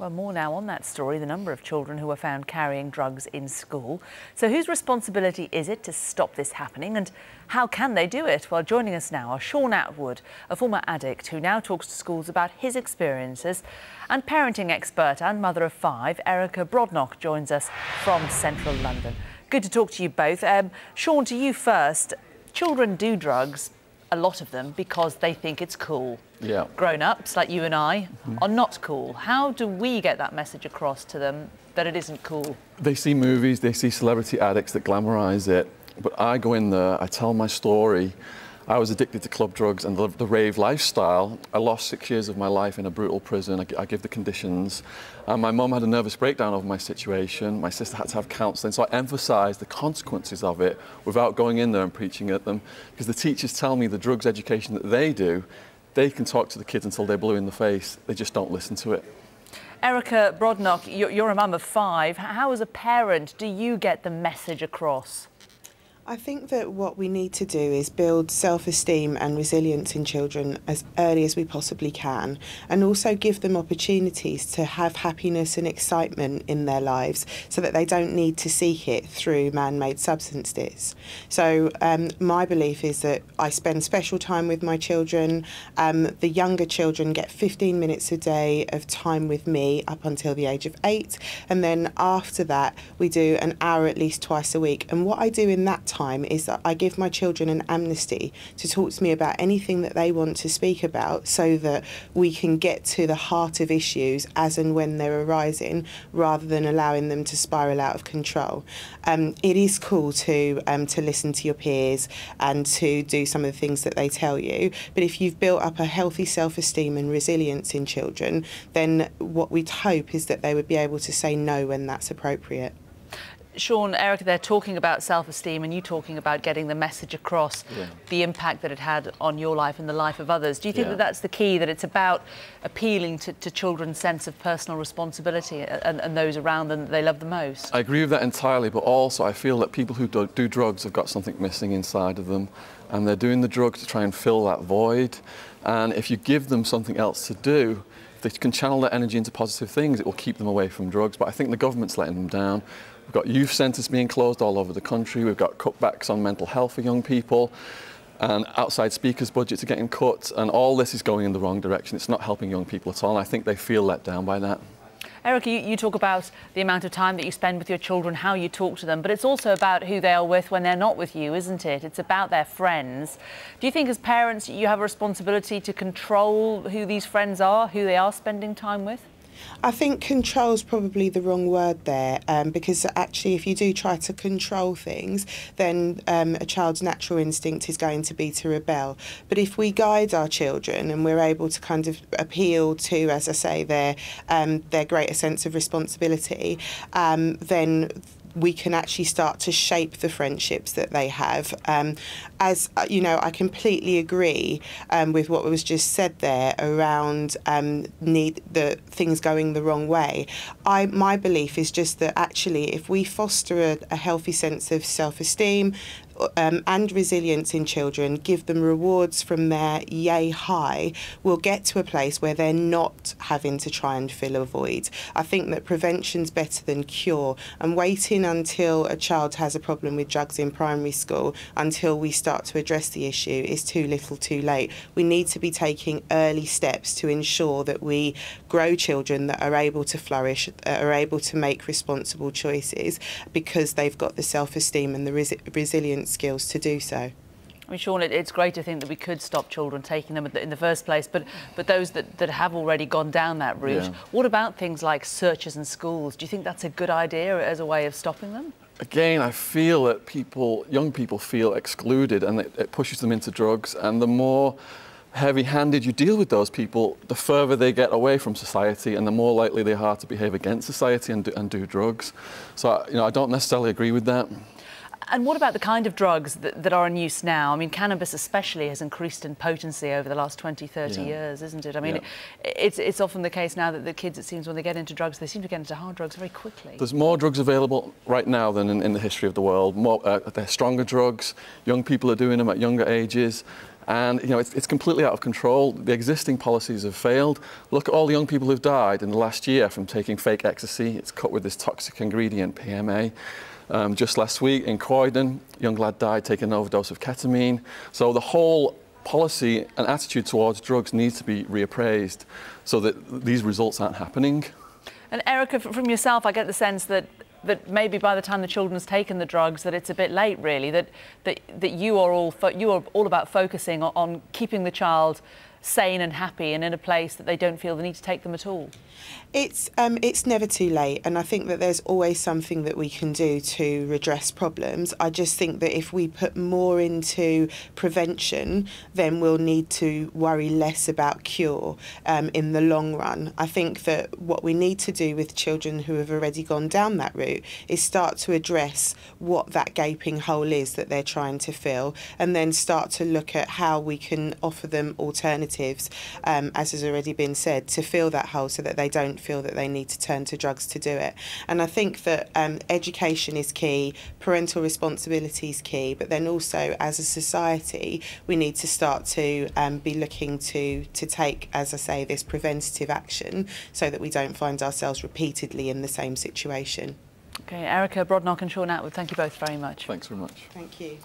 Well, more now on that story, the number of children who are found carrying drugs in school. So whose responsibility is it to stop this happening, and how can they do it? Well, joining us now are Shaun Attwood, a former addict who now talks to schools about his experiences, and parenting expert and mother of 5, Erica Brodnock, joins us from central London. Good to talk to you both. Shaun, to you first. Children do drugs, a lot of them, because they think it's cool. Yeah. Grown-ups, like you and I, are not cool. How do we get that message across to them that it isn't cool? They see movies, they see celebrity addicts that glamorise it, but I go in there, I tell my story. I was addicted to club drugs and the rave lifestyle. I lost 6 years of my life in a brutal prison. I give the conditions. My mum had a nervous breakdown over my situation. My sister had to have counselling. So I emphasised the consequences of it without going in there and preaching at them. Because the teachers tell me the drugs education that they do, they can talk to the kids until they're blue in the face. They just don't listen to it. Erica Brodnock, you're a mum of 5. How, as a parent, do you get the message across? I think that what we need to do is build self-esteem and resilience in children as early as we possibly can, and also give them opportunities to have happiness and excitement in their lives so that they don't need to seek it through man-made substances. So my belief is that I spend special time with my children. The younger children get 15 minutes a day of time with me up until the age of 8, and then after that we do an hour at least twice a week. And what I do in that time is that I give my children an amnesty to talk to me about anything that they want to speak about, so that we can get to the heart of issues as and when they're arising, rather than allowing them to spiral out of control. It is cool to listen to your peers and to do some of the things that they tell you, but if you've built up a healthy self-esteem and resilience in children, then what we'd hope is that they would be able to say no when that's appropriate. Shaun, Erica, they're talking about self-esteem and you talking about getting the message across, the impact that it had on your life and the life of others. Do you think that that's the key, that it's about appealing to children's sense of personal responsibility and those around them that they love the most? I agree with that entirely, but also I feel that people who do drugs have got something missing inside of them, and they're doing the drugs to try and fill that void. And if you give them something else to do, if they can channel their energy into positive things, it will keep them away from drugs. But I think the government's letting them down. We've got youth centres being closed all over the country. We've got cutbacks on mental health for young people, and outside speakers' budgets are getting cut, and all this is going in the wrong direction. It's not helping young people at all, and I think they feel let down by that. Erica, you talk about the amount of time that you spend with your children, how you talk to them, but it's also about who they are with when they're not with you, isn't it? It's about their friends. Do you think as parents you have a responsibility to control who these friends are, who they are spending time with? I think control is probably the wrong word there, because actually if you do try to control things, then a child's natural instinct is going to be to rebel. But if we guide our children and we're able to kind of appeal to, as I say, their greater sense of responsibility, then we can actually start to shape the friendships that they have. As you know, I completely agree with what was just said there around the things going the wrong way. My belief is just that actually if we foster a healthy sense of self-esteem and resilience in children, give them rewards from their yay high, we'll get to a place where they're not having to try and fill a void. I think that prevention's better than cure, and waiting until a child has a problem with drugs in primary school until we start to address the issue is too little too late. We need to be taking early steps to ensure that we grow children that are able to flourish, are able to make responsible choices, because they've got the self-esteem and the resilience skills to do so. I mean, Shaun, it's great to think that we could stop children taking them in the first place, but those that have already gone down that route, what about things like searches in schools? Do you think that's a good idea as a way of stopping them? Again, I feel that young people feel excluded, and it pushes them into drugs, and the more heavy-handed you deal with those people, the further they get away from society and the more likely they are to behave against society and do drugs. So, I don't necessarily agree with that. And what about the kind of drugs that are in use now? I mean, cannabis especially has increased in potency over the last 20, 30 years, isn't it? I mean, it's often the case now that the kids, it seems, when they get into drugs, they seem to get into hard drugs very quickly. There's more drugs available right now than in the history of the world. They're stronger drugs. Young people are doing them at younger ages. And it's completely out of control. The existing policies have failed. Look at all the young people who've died in the last year from taking fake ecstasy. It's cut with this toxic ingredient, PMA. Just last week in Croydon, a young lad died taking an overdose of ketamine. So the whole policy and attitude towards drugs needs to be reappraised so that these results aren't happening. And Erica, from yourself, I get the sense that maybe by the time the children's taken the drugs, that it's a bit late, really. That you are all about focusing on keeping the child sane and happy and in a place that they don't feel the need to take them at all. It's never too late, and I think that there's always something that we can do to redress problems. I just think that if we put more into prevention, then we'll need to worry less about cure in the long run. I think that what we need to do with children who have already gone down that route is start to address what that gaping hole is that they're trying to fill, and then start to look at how we can offer them alternatives, as has already been said, to fill that hole so that they don't feel that they need to turn to drugs to do it. And I think that education is key, parental responsibility is key, but then also as a society we need to start to be looking to take, as I say, this preventative action so that we don't find ourselves repeatedly in the same situation. Okay, Erica Brodnock and Shaun Attwood, thank you both very much. Thanks very much. Thank you.